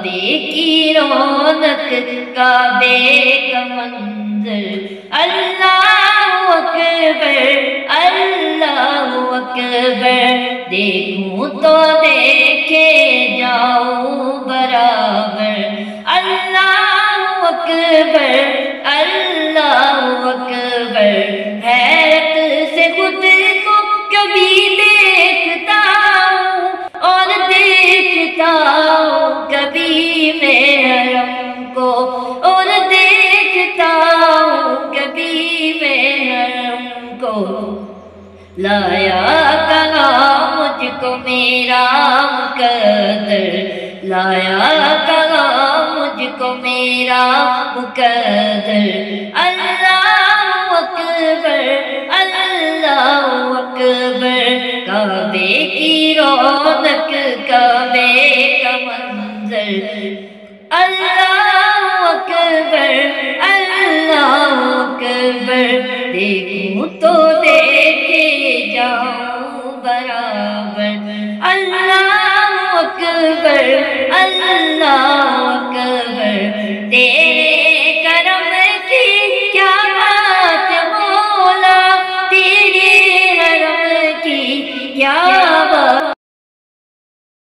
کعبے کی رونق کعبے کا منظر اللہ اکبر اللہ اکبر دیکھوں تو دیکھے جاؤں برابر اللہ اکبر اللہ اکبر حیرت سے خود کو کبھی دیکھتا ہوں اور دیکھتا ہوں کبھی میں حرم کو اور دیکھتا ہوں کبھی میں حرم کو لایا کہاں مجھ کو میرا مقدر لایا کہاں مجھ کو میرا مقدر اللہ اکبر اللہ اکبر کعبے کی رونق کعبے کا منظر اللہ اکبر اللہ اکبر دیکھوں تو دیکھے جاؤں برابر